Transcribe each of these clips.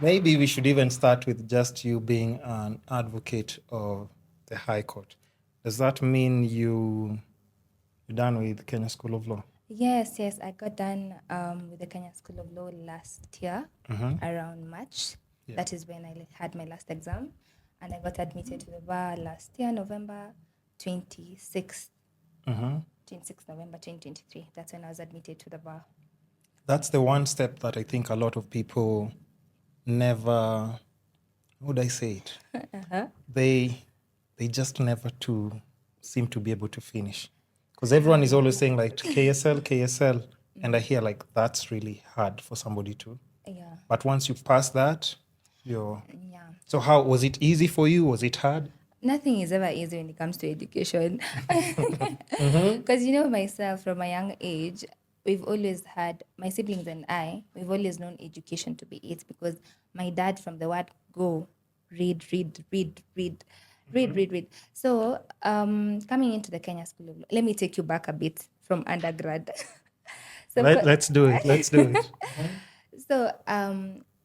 Maybe we should even start with just you being an advocate of the High Court. Does that mean you're done with Kenya School of Law? Yes, I got done with the Kenya School of Law last year, around March. Yeah. That is when I had my last exam, and I got admitted to the bar last year, November 26th. 26th November 2023. That's when I was admitted to the bar. That's the one step that I think a lot of people never, how would I say it? They just never seem to be able to finish. Because everyone is always saying like KSL, and I hear like that's really hard for somebody to. Yeah. But once you pass that, Yeah. So how was it easy for you? Was it hard? Nothing is ever easy when it comes to education. Because myself from a young age, we've always had, my siblings and I, we've always known education to be it, because my dad, from the word go, read. So coming into the Kenya School of Law, let me take you back a bit from undergrad. Let's do it. So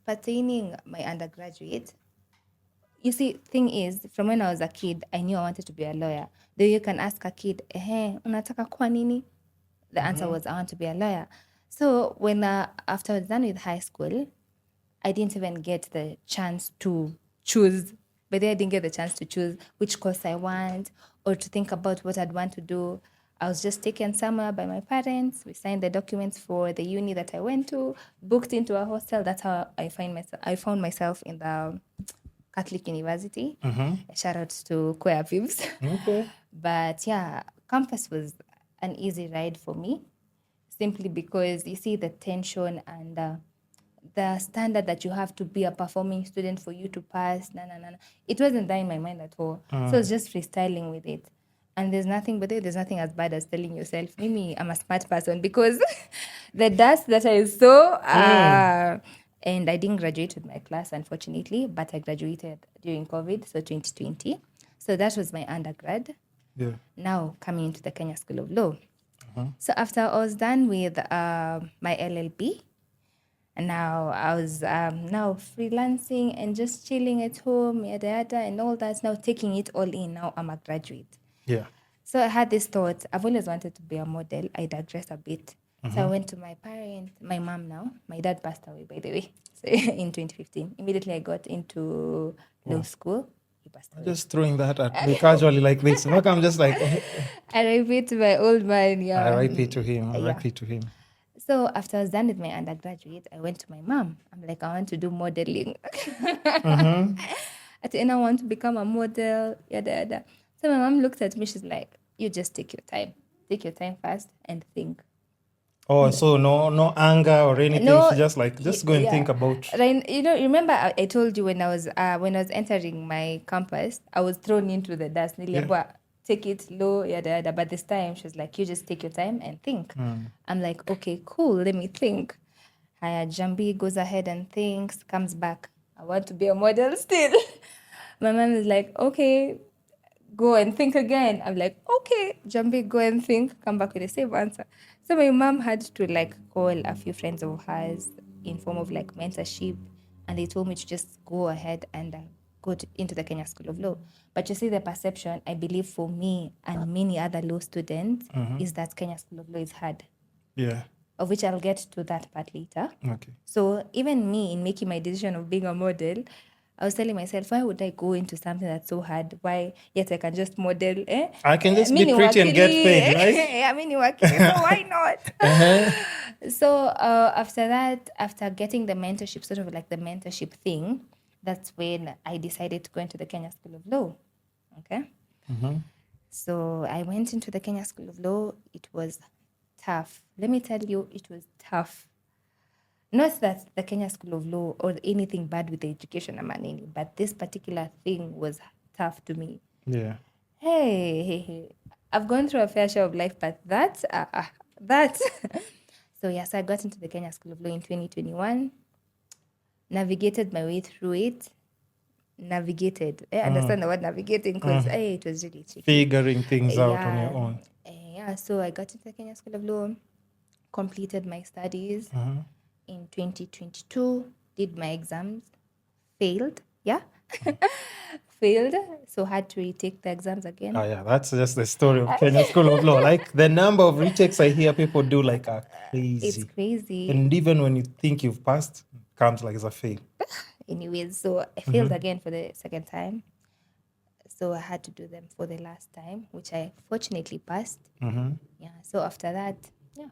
pertaining my undergraduate, you see, thing is, from when I was a kid, I knew I wanted to be a lawyer. Though you can ask a kid, unataka kuwa nini? The answer was, I want to be a lawyer. So when after I was done with high school, I didn't even get the chance to choose. But then I didn't get the chance to choose which course I want or to think about what I'd want to do. I was just taken somewhere by my parents. We signed the documents for the uni that I went to, booked into a hostel. That's how I found myself in the Catholic University. Shout out to Queer Pibs. Okay. But yeah, campus was an easy ride for me, simply because you see the tension and the standard that you have to be a performing student for you to pass. It wasn't there in my mind at all. So I was just freestyling with it. And there's nothing as bad as telling yourself, Mimi, I'm a smart person, because the dust that I saw, and I didn't graduate with my class, unfortunately, but I graduated during COVID, so 2020. So that was my undergrad. Yeah. Now coming into the Kenya School of Law. So after I was done with my LLB, and now I was now freelancing and just chilling at home, yada, and all that. Now taking it all in. Now I'm a graduate. Yeah. So I had this thought. I've always wanted to be a model. I digress a bit. So I went to my parents, my mom now. My dad passed away, by the way, so in 2015. Immediately I got into law school. He passed away. Just throwing that at me casually like this. Look, I'm just like, RIP to my old man. Yeah. RIP to him. RIP to him. So after I was done with my undergraduate, I went to my mom. I'm like, I want to do modeling. At the end, I want to become a model, yada. So my mom looked at me. She's like, you just take your time. Take your time first and think. Oh, so no anger or anything. No, She just go and think about. Right, remember I told you when I was entering my campus, I was thrown into the dust. Take it low, yada. But this time, she was like, you just take your time and think. I'm like, okay, cool, let me think. Njambi goes ahead and thinks, comes back. I want to be a model still. My mom is like, okay, go and think again. I'm like, okay, Njambi, go and think, come back with the same answer. So my mom had to call a few friends of hers in form of mentorship, and they told me to just go ahead and go into the Kenya School of Law. But you see, the perception, I believe, for me and many other law students is that Kenya School of Law is hard. Yeah. Of which I'll get to that part later. Okay. So even me, in making my decision of being a model, I was telling myself, why would I go into something that's so hard? Why? Yet I can just model. I can just be pretty and get paid, right? Yeah, so why not? So after that, after getting the mentorship, sort of like the mentorship thing, that's when I decided to go into the Kenya School of Law. Okay? So I went into the Kenya School of Law. It was tough. Let me tell you, it was tough. Not that the Kenya School of Law or anything bad with the education, but this particular thing was tough to me. Yeah. Hey. I've gone through a fair share of life, but that. So yes, I got into the Kenya School of Law in 2021. Navigated my way through it. Understand the word navigating, because it was really tricky. Figuring things out on your own. So I got into the Kenya School of Law, completed my studies in 2022, did my exams, failed. Yeah. Failed. So had to retake the exams again. Oh yeah, that's just the story of Kenya School of Law. Like the number of retakes I hear people do like are crazy. It's crazy. And even when you think you've passed, it comes like as a fail. Anyways, so I failed again for the second time. So I had to do them for the last time, which I fortunately passed. Yeah. So after that,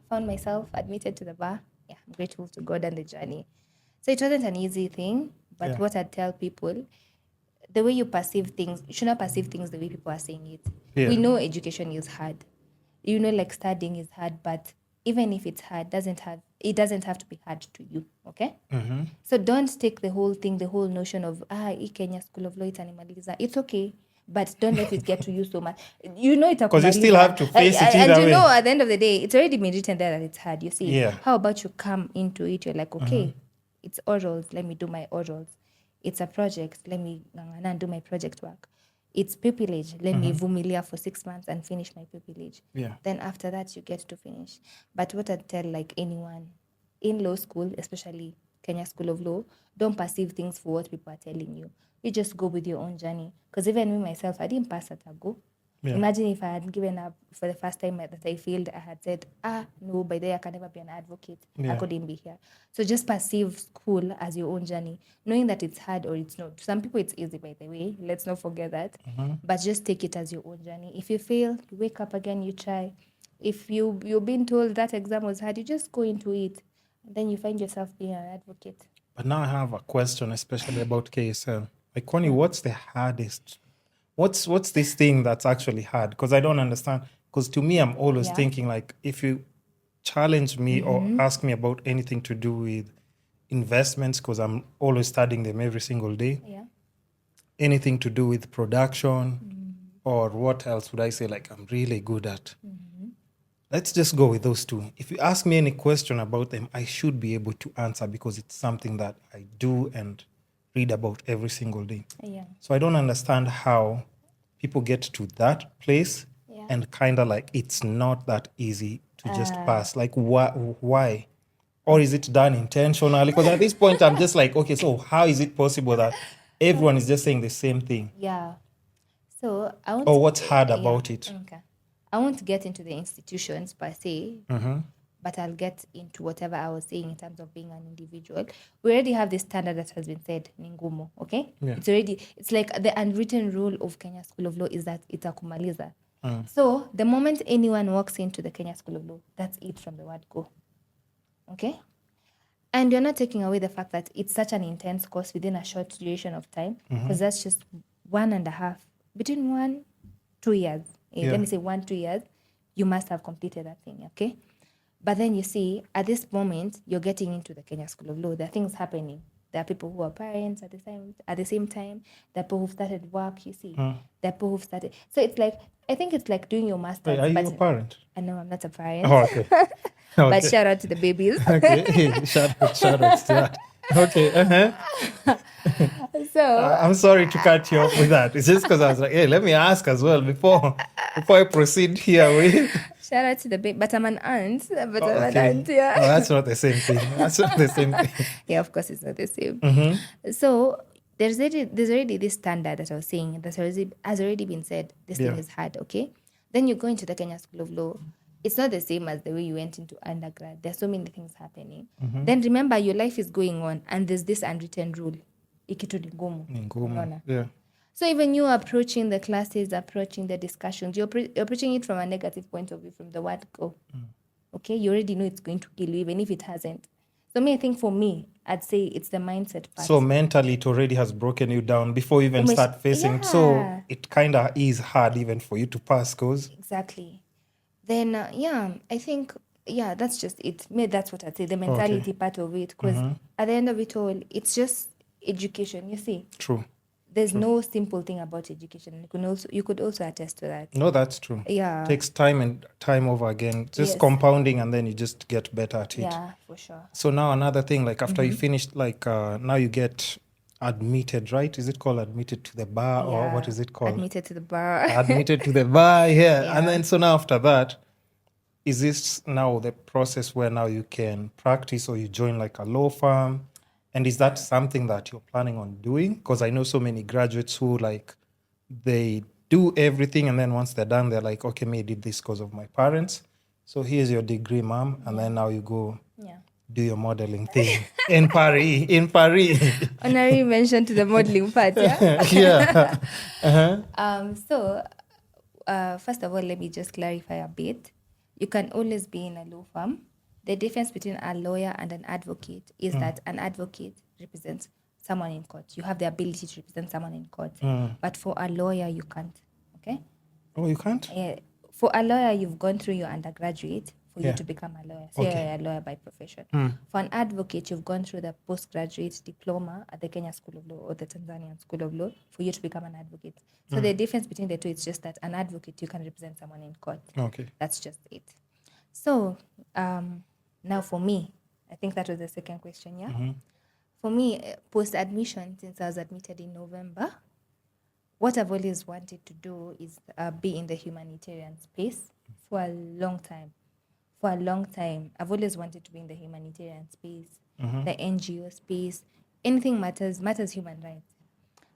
found myself admitted to the bar. Yeah, I'm grateful to God and the journey. So it wasn't an easy thing, but what I'd tell people, the way you perceive things, you should not perceive things the way people are saying it. Yeah. We know education is hard. Like studying is hard, but even if it's hard, it doesn't have to be hard to you, okay? So don't take the whole thing, the whole notion of, Kenya School of Law, itanimaliza. It's okay, but don't let it get to you so much. Because you still have to face it either and way. at the end of the day, it's already been written there that it's hard, you see. Yeah. How about you come into it, you're like, okay, it's orals, let me do my orals. It's a project, let me do my project work. It's pupillage, let me vumilia for 6 months and finish my pupillage. Yeah. Then after that, you get to finish. But what I'd tell like anyone in law school, especially Kenya School of Law, don't perceive things for what people are telling you. You just go with your own journey. Because even me, myself, I didn't pass at a go. Yeah. Imagine if I had given up for the first time that I failed, I had said, no, by the way, I can never be an advocate. I couldn't be here. So just perceive school as your own journey, knowing that it's hard or it's not. Some people, it's easy, by the way. Let's not forget that. But just take it as your own journey. If you fail, you wake up again, you try. If you've been told that exam was hard, you just go into it. And then you find yourself being an advocate. But now I have a question, especially about KSL. Like, Connie, what's the hardest? What's this thing that's actually hard? Because I don't understand. Because to me, I'm always thinking like, if you challenge me or ask me about anything to do with investments, because I'm always studying them every single day. Yeah. Anything to do with production or what else would I say like I'm really good at? Let's just go with those two. If you ask me any question about them, I should be able to answer because it's something that I do and read about every single day. Yeah. So I don't understand how people get to that place and kind of like it's not that easy to just pass. Like why? Or is it done intentionally? Because at this point I'm just like, okay, so how is it possible that everyone is just saying the same thing? Yeah. So or what's hard about it? Okay. I won't get into the institutions per se, but I'll get into whatever I was saying in terms of being an individual. We already have this standard that has been said, Ningumo, okay? Yeah. It's like the unwritten rule of Kenya School of Law is that it's a kumaliza. So the moment anyone walks into the Kenya School of Law, that's it from the word go. Okay? And you're not taking away the fact that it's such an intense course within a short duration of time, because that's just 1.5, between 2 years. Let me say 1-2 years, you must have completed that thing, okay? But then you see, at this moment, you're getting into the Kenya School of Law. There are things happening. There are people who are parents at the same time. There are people who've started work, you see. There are people who've started. So it's like, I think it's like doing your master's. Wait, are you a parent? No, I'm not a parent. Oh, okay. But shout out to the babies. Okay, shout out to that. Okay, So I'm sorry to cut you off with that. It's just because I was like, hey, let me ask as well before I proceed here with. Shout out to the baby, but I'm an aunt. Oh, that's not the same thing. That's not the same thing. Yeah, of course it's not the same. So there's already this standard that I was saying that has already been said. This thing is hard, okay? Then you go into the Kenya School of Law. It's not the same as the way you went into undergrad. There's so many things happening. Then remember, your life is going on, and there's this unwritten rule. Ikitu ni ngumu. Yeah. So even you approaching the classes, approaching the discussions, you're approaching it from a negative point of view, from the word go. Okay? You already know it's going to kill you, even if it hasn't. So I think for me, I'd say it's the mindset part. So mentally, it already has broken you down before you even start facing it. So it kind of is hard even for you to pass, cause. Exactly. Then, I think, that's just it. Maybe that's what I'd say, the mentality part of it. Because at the end of it all, it's just education, you see. True. There's no simple thing about education. You could also attest to that. No, that's true. Yeah. It takes time and time over again. Just compounding and then you just get better at it. Yeah, for sure. So now another thing, like after you finish, like now you get admitted, right? Is it called admitted to the bar or what is it called? Admitted to the bar. Admitted to the bar, yeah. And then so now after that, is this now the process where now you can practice or you join like a law firm And is that something that you're planning on doing? Because I know so many graduates who like they do everything, and then once they're done, they're like, okay, me, I did this because of my parents. So here's your degree, mom. And then now you go do your modeling thing in Paris. In Paris. Honorary mention to the modeling part, yeah? Yeah. So, first of all, let me just clarify a bit. You can always be in a law firm. The difference between a lawyer and an advocate is that an advocate represents someone in court. You have the ability to represent someone in court. But for a lawyer, you can't. Okay? Oh, you can't? For a lawyer, you've gone through your undergraduate for you Yeah. to become a lawyer. So Okay. you're a lawyer by profession. For an advocate, you've gone through the postgraduate diploma at the Kenya School of Law or the Tanzanian School of Law for you to become an advocate. So the difference between the two is just that an advocate, you can represent someone in court. Okay. That's just it. So now for me, I think that was the second question, yeah? For me, post-admission, since I was admitted in November, what I've always wanted to do is be in the humanitarian space for a long time. For a long time, I've always wanted to be in the humanitarian space, the NGO space. Anything matters human rights.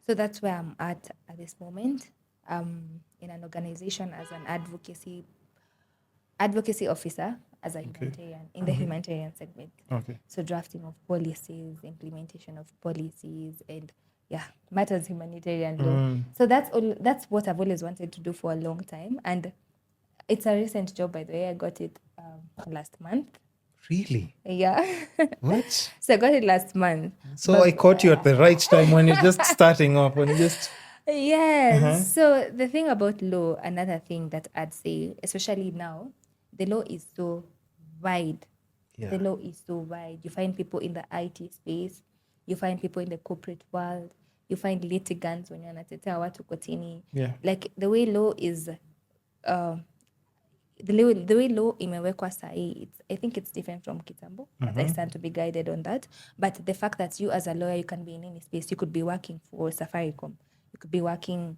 So that's where I'm at this moment. In an organization as an advocacy officer, as a humanitarian, in the humanitarian segment. Okay. So drafting of policies, implementation of policies, and matters humanitarian law. So that's what I've always wanted to do for a long time. And it's a recent job, by the way. I got it last month. Really? Yeah. What? So I got it last month. So I caught you at the right time when you're just starting off, when you just... Yes. So the thing about law, another thing that I'd say, especially now, the law is so wide. Yeah. The law is so wide. You find people in the IT space. You find people in the corporate world. You find litigants when you're wanatetea watu kotini. Yeah. Like the way law is, the way law imewekwa sahi, I think it's different from kitambo. But I stand to be guided on that. But the fact that you as a lawyer, you can be in any space. You could be working for Safaricom. You could be working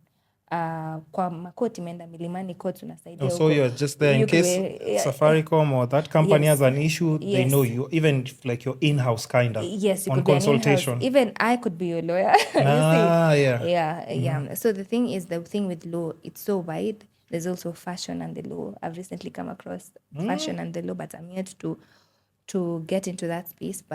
kwa makoti imeenda milimani court unasaidia So you're just there in case Safaricom or that company has an issue, they know you, even if like you're in-house kind of yes, you on could be an consultation. in-house. Even I could be your lawyer. Yeah. So the thing with law, it's so wide. There's also fashion and the law. I've recently come across fashion and the law, but I'm yet to get into that space by